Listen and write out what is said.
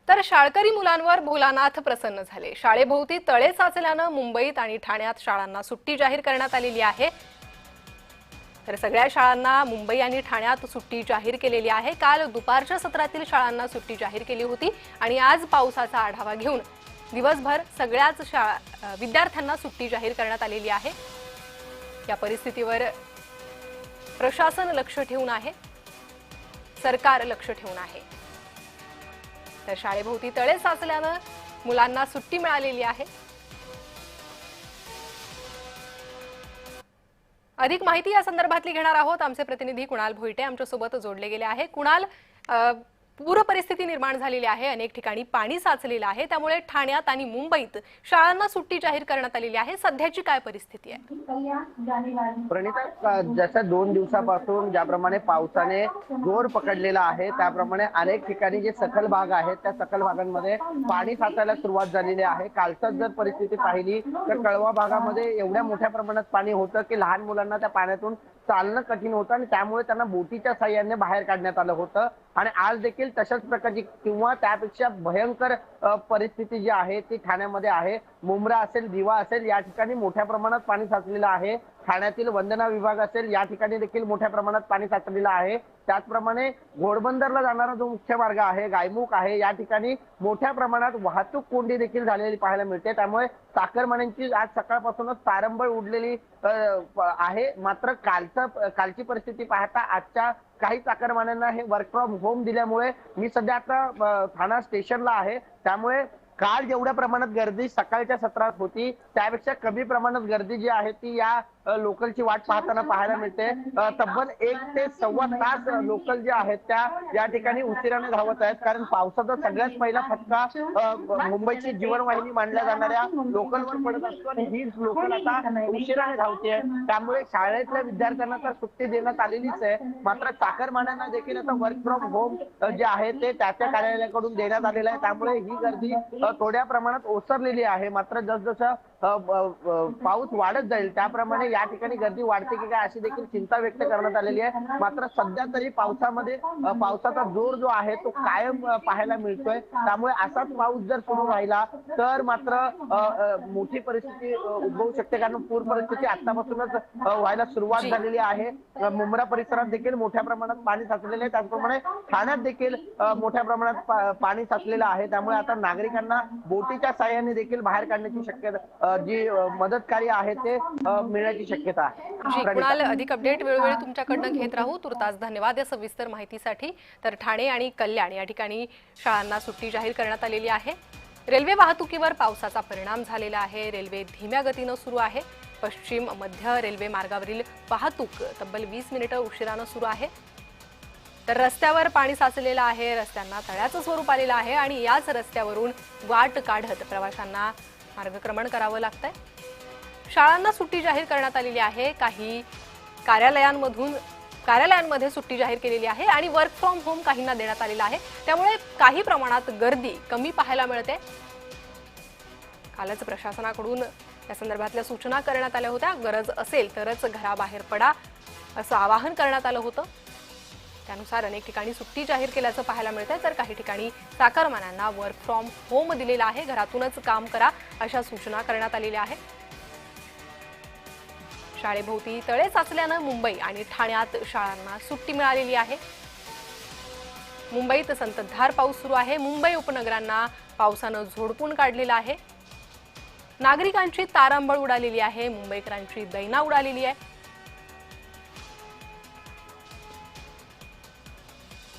तर शाळकरी मुलांवर भोलानाथ प्रसन्न झाले। शाळेभोवती तळे साचल्याने मुंबईत आणि ठाण्यात शाळांना सुट्टी जाहीर करण्यात आलेली आहे। तर सगळ्या शाळांना मुंबई आणि ठाण्यात सुट्टी जाहीर केलेली आहे। काल दुपारच्या सत्रातील शाळांना सुट्टी जाहीर केली होती आणि आज पावसाचा आढावा घेऊन दिवसभर सगळ्याच विद्यार्थ्यांना सुट्टी जाहीर करण्यात आलेली आहे। या परिस्थितीवर प्रशासन लक्ष ठेवून आहे, सरकार लक्ष ठेवून आहे। तर शाळेभोवती तळे साचल्याने मुलांना सुट्टी मिळालेली आहे। अधिक माहिती या संदर्भातली घेणार आहोत। आमचे प्रतिनिधी कुणाल भोईटे आमच्या सोबत जोडले गेले आहे। कुणाल, पूर परिस्थिती निर्माण झालेली आहे, अनेक ठिकाणी पाणी साचलेलं आहे, त्यामुळे ठाण्यात आणि मुंबईत शाळांना सुट्टी जाहीर करण्यात आलेली आहे। सध्याची काय परिस्थिती आहे? प्रणिता, जसं 2 दिवसापासून ज्याप्रमाणे पावसाने जोर पकडलेला आहे त्याप्रमाणे अनेक ठिकाणी जे सखल भाग आहेत त्या सखल भागांमध्ये पाणी साचायला सुरुवात झालेली आहे। कालच जर परिस्थिती पाहिली तर कळवा भागामध्ये एवढ्या मोठ्या प्रमाणात पाणी होतं की लहान मुलांना त्या पाण्यातून चालणं कठीण होतं आणि त्यामुळे त्यांना बोटीच्या साहाय्याने बाहेर काढण्यात आलं होतं। आणि आज देखील तशाच प्रकारची किंवा त्यापेक्षा भयंकर परिस्थिती जी आहे ती ठाण्यामध्ये आहे। मुंब्रा असेल, दिवा असेल, या ठिकाणी मोठ्या प्रमाणात पाणी साचलेलं आहे। ठाण्यातील वंदना विभाग असेल, या ठिकाणी देखील मोठ्या प्रमाणात पाणी साचलेलं आहे। त्याचप्रमाणे घोडबंदरला जाणारा जो मुख्य मार्ग आहे, गायमुख आहे, या ठिकाणी मोठ्या प्रमाणात वाहतूक कोंडी देखील झालेली पाहायला मिळते। त्यामुळे चाकरमान्यांची आज सकाळपासूनच तारंबळ उडलेली आहे। मात्र कालची परिस्थिती पाहता आजच्या काही चाकरमान्यांना हे वर्क फ्रॉम होम दिल्यामुळे मी सध्या आता ठाणा स्टेशनला आहे, त्यामुळे काल जेवढ्या प्रमाणात गर्दी सकाळच्या सत्रात होती त्यापेक्षा कमी प्रमाणात गर्दी जी आहे ती या लोकलची वाट पाहताना पाहायला मिळते। तब्बल 1 ते सव्वा तास लोकल जे आहेत त्या या ठिकाणी उशिराने धावत आहेत, कारण पावसाचा सगळ्यात पहिला फटका मुंबईची जीवनवाहिनी मानल्या जाणाऱ्या लोकलवर पडत असतो आणि ही लोकल आता उशिराने धावते। त्यामुळे शाळेतल्या विद्यार्थ्यांना तर सुट्टी देण्यात आलेलीच आहे, मात्र चाकरमान्यांना देखील आता वर्क फ्रॉम होम जे आहे ते त्याच्या कार्यालयाकडून देण्यात आलेलं आहे। त्यामुळे ही गर्दी थोड्या प्रमाणात ओसरलेली आहे। मात्र जसजसं पाऊस वाढत जाईल त्याप्रमाणे या ठिकाणी गर्दी वाढते की काय अशी देखील चिंता व्यक्त करण्यात आलेली आहे। मात्र सध्या तरी पावसाचा जोर जो आहे तो कायम पाहायला मिळतोय। त्यामुळे असाच पाऊस जर सुरू राहिला तर मात्र मोठी परिस्थिती उद्भवू शकते, कारण पूर परिस्थिती आतापासूनच व्हायला सुरुवात झालेली आहे। मुंब्रा परिसरात देखील मोठ्या प्रमाणात पाणी साचलेले आहे, त्याचप्रमाणे ठाण्यात देखील मोठ्या प्रमाणात पाणी साचलेलं आहे। त्यामुळे आता नागरिकांना बोटीच्या साहाय्याने देखील बाहेर काढण्याची शक्यता, जी मदत कार्य आहे ते मिळण्याची शक्यता आहे। कुणाल, अधिक अपडेट वेळोवेळी तुमच्याकडनं घेत राहू। तुर्तास धन्यवाद या सविस्तर माहितीसाठी। तर ठाणे आणि कल्याण या ठिकाणी शाळांना सुट्टी जाहीर करण्यात आलेली आहे। रेल्वे वाहतुकीवर पावसाचा परिणाम झालेला आहे। रेल्वे धीम्या गतीनं सुरू आहे। पश्चिम मध्य रेल्वे मार्गावरील वाहतूक तब्बल 20 मिनिटं उशिरानं सुरू आहे। तर रस्त्यावर पाणी साचलेलं आहे, रस्त्यांना तळ्याचं स्वरूप आलेलं आहे आणि याच रस्त्यावरून वाट काढत प्रवाशांना मार्गक्रमण करावं लागतंय। शाळांना सुट्टी जाहीर करण्यात आलेली आहे। काही कार्यालयांमध्ये सुट्टी जाहीर केलेली आहे आणि वर्क फ्रॉम होम काहींना देण्यात आलेलं आहे, त्यामुळे काही प्रमाणात गर्दी कमी पाहायला मिळते। कालच प्रशासनाकडून या संदर्भातल्या सूचना करण्यात आल्या होत्या। गरज असेल तरच घराबाहेर पडा असं आवाहन करण्यात आलं होतं। त्यानुसार अनेक ठिकाणी सुट्टी जाहीर केल्याचं पाहायला मिळतंय, तर काही ठिकाणी चाकरमान्यांना वर्क फ्रॉम होम दिलेलं आहे, घरातूनच काम करा अशा सूचना करण्यात आलेल्या आहेत। शाळेभोवती तळे साचल्यानं मुंबई आणि ठाण्यात शाळांना सुट्टी मिळालेली आहे। मुंबईत संततधार पाऊस सुरू आहे। मुंबई उपनगरांना पावसानं झोडपून काढलेलं आहे। नागरिकांची तारांबळ उडालेली आहे, मुंबईकरांची दैना उडालेली आहे।